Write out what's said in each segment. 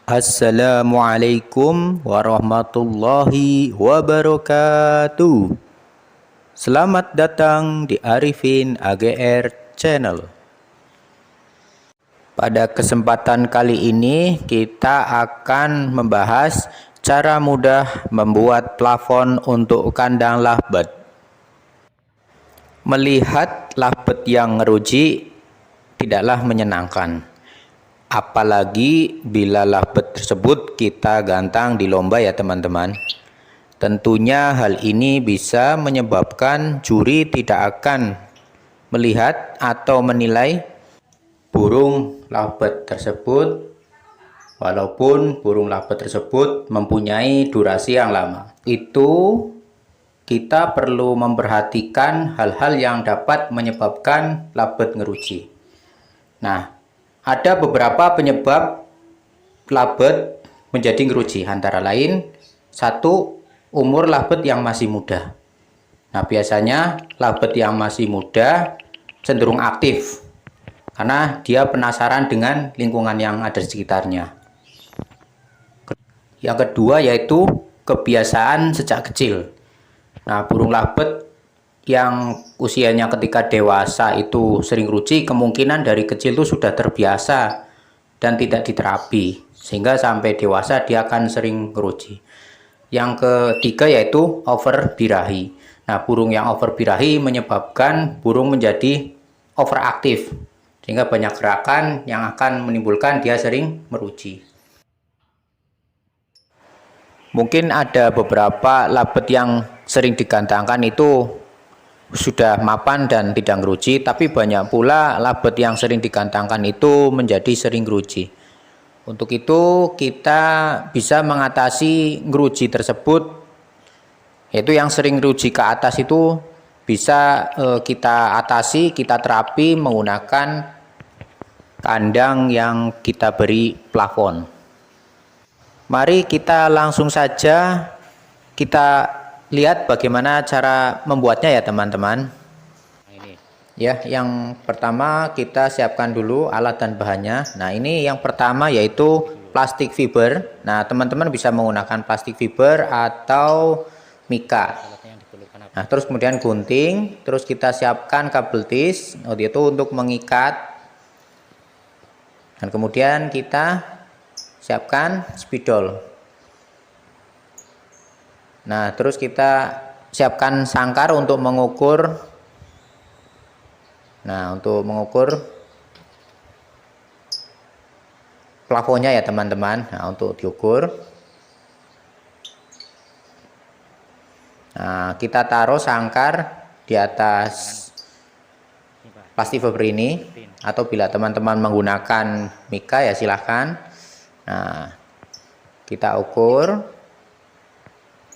Assalamualaikum warahmatullahi wabarakatuh. Selamat datang di Arifin AGR Channel. Pada kesempatan kali ini kita akan membahas cara mudah membuat plafon untuk kandang lovebird. Melihat lovebird yang ngeruji tidaklah menyenangkan. Apalagi bila lovebird tersebut kita gantang di lomba ya teman-teman. Tentunya hal ini bisa menyebabkan juri tidak akan melihat atau menilai burung lovebird tersebut, walaupun burung lovebird tersebut mempunyai durasi yang lama. Itu kita perlu memperhatikan hal-hal yang dapat menyebabkan lovebird ngeruji. Nah, ada beberapa penyebab lovebird menjadi ngeruji, antara lain satu, umur lovebird yang masih muda. Nah, biasanya lovebird yang masih muda cenderung aktif karena dia penasaran dengan lingkungan yang ada di sekitarnya. Yang kedua yaitu kebiasaan sejak kecil. Nah, burung lovebird yang usianya ketika dewasa itu sering ngeruji, kemungkinan dari kecil itu sudah terbiasa dan tidak diterapi, sehingga sampai dewasa dia akan sering ngeruji. Yang ketiga yaitu overbirahi. Nah, burung yang overbirahi menyebabkan burung menjadi overaktif, sehingga banyak gerakan yang akan menimbulkan dia sering meruji. Mungkin ada beberapa lovebird yang sering digantangkan itu sudah mapan dan tidak ngeruji, tapi banyak pula lovebird yang sering digantangkan itu menjadi sering ngeruji. Untuk itu kita bisa mengatasi ngeruji tersebut, yaitu yang sering ngeruji ke atas itu bisa kita atasi, kita terapi menggunakan kandang yang kita beri plafon. Mari kita langsung saja kita lihat bagaimana cara membuatnya ya teman-teman. Ya, yang pertama kita siapkan dulu alat dan bahannya. Nah, ini yang pertama yaitu plastik fiber. Nah, teman-teman bisa menggunakan plastik fiber atau mika. Nah, terus kemudian gunting, terus kita siapkan kabel tis, itu untuk mengikat. Dan kemudian kita siapkan spidol. Nah, terus kita siapkan sangkar untuk mengukur. Nah, untuk mengukur plafonnya ya teman-teman. Nah, untuk diukur. Nah, kita taruh sangkar di atas plastik fiber ini, atau bila teman-teman menggunakan mika ya silahkan. Nah, kita ukur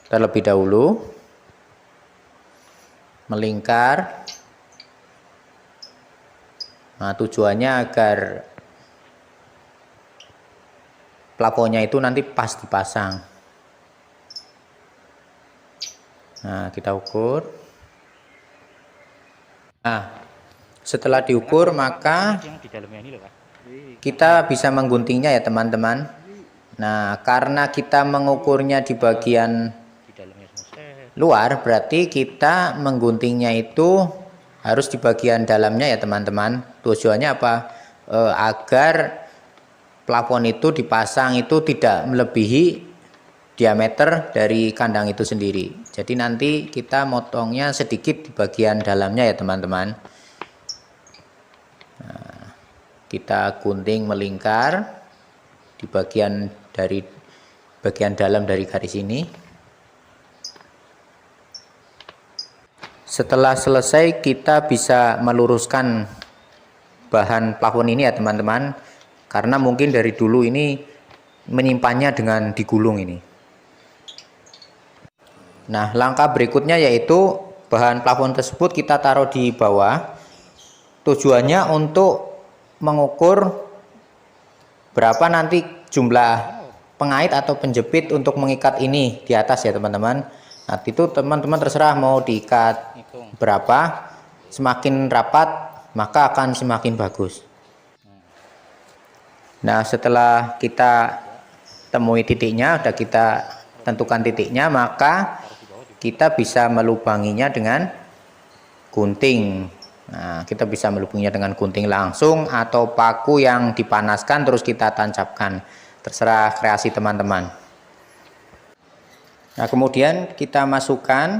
terlebih dahulu, melingkar. Nah, tujuannya agar plafonnya itu nanti pas dipasang. Nah, kita ukur. Nah, setelah diukur maka kita bisa mengguntingnya ya teman-teman. Nah, karena kita mengukurnya di bagian luar, berarti kita mengguntingnya itu harus di bagian dalamnya ya teman-teman. Tujuannya apa? Agar plafon itu dipasang itu tidak melebihi diameter dari kandang itu sendiri. Jadi nanti kita motongnya sedikit di bagian dalamnya ya teman-teman. Nah, kita gunting melingkar di bagian dalam dari garis ini. Setelah selesai kita bisa meluruskan bahan plafon ini ya teman-teman, karena mungkin dari dulu ini menyimpannya dengan digulung ini. Nah, langkah berikutnya yaitu bahan plafon tersebut kita taruh di bawah. Tujuannya untuk mengukur berapa nanti jumlah pengait atau penjepit untuk mengikat ini di atas ya teman-teman. Nah, itu teman-teman terserah mau diikat berapa. Semakin rapat maka akan semakin bagus. Nah, setelah kita temui titiknya, udah kita tentukan titiknya, maka kita bisa melubanginya dengan gunting. Nah, kita bisa melubanginya dengan gunting langsung atau paku yang dipanaskan terus kita tancapkan. Terserah kreasi teman-teman. Nah, kemudian kita masukkan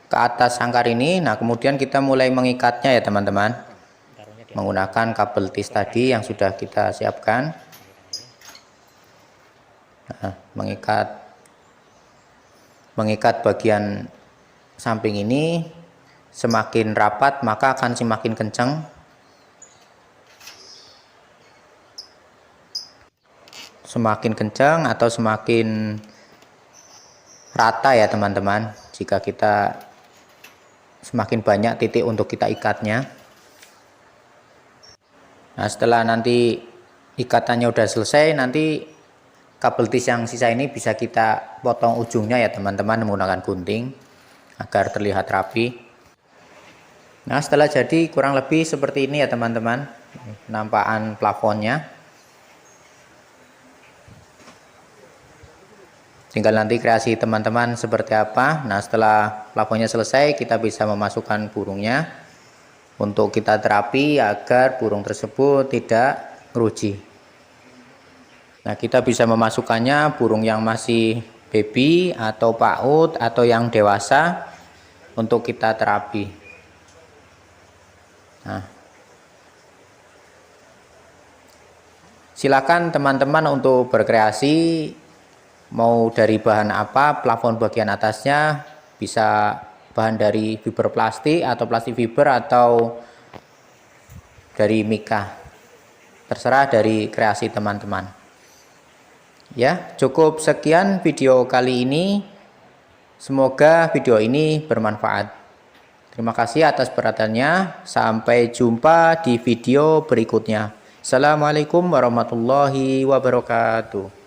ke atas sangkar ini. Nah, kemudian kita mulai mengikatnya ya teman-teman, menggunakan kabel tis tadi yang sudah kita siapkan. Nah, mengikat bagian samping ini semakin rapat maka akan semakin kencang. Semakin kencang atau semakin rata ya teman-teman, jika kita semakin banyak titik untuk kita ikatnya. Nah, setelah nanti ikatannya udah selesai, nanti kabel tis yang sisa ini bisa kita potong ujungnya ya teman-teman menggunakan gunting agar terlihat rapi. Nah, setelah jadi kurang lebih seperti ini ya teman-teman penampakan plafonnya. Tinggal nanti kreasi teman-teman seperti apa. Nah, setelah plafonnya selesai, kita bisa memasukkan burungnya untuk kita terapi agar burung tersebut tidak ngeruji. Nah, kita bisa memasukkannya burung yang masih baby atau PAUD atau yang dewasa untuk kita terapi. Nah, silakan teman-teman untuk berkreasi. Mau dari bahan apa, plafon bagian atasnya bisa bahan dari fiber plastik atau plastik fiber atau dari mika, terserah dari kreasi teman-teman. Ya, cukup sekian video kali ini, semoga video ini bermanfaat. Terima kasih atas perhatiannya, sampai jumpa di video berikutnya. Assalamualaikum warahmatullahi wabarakatuh.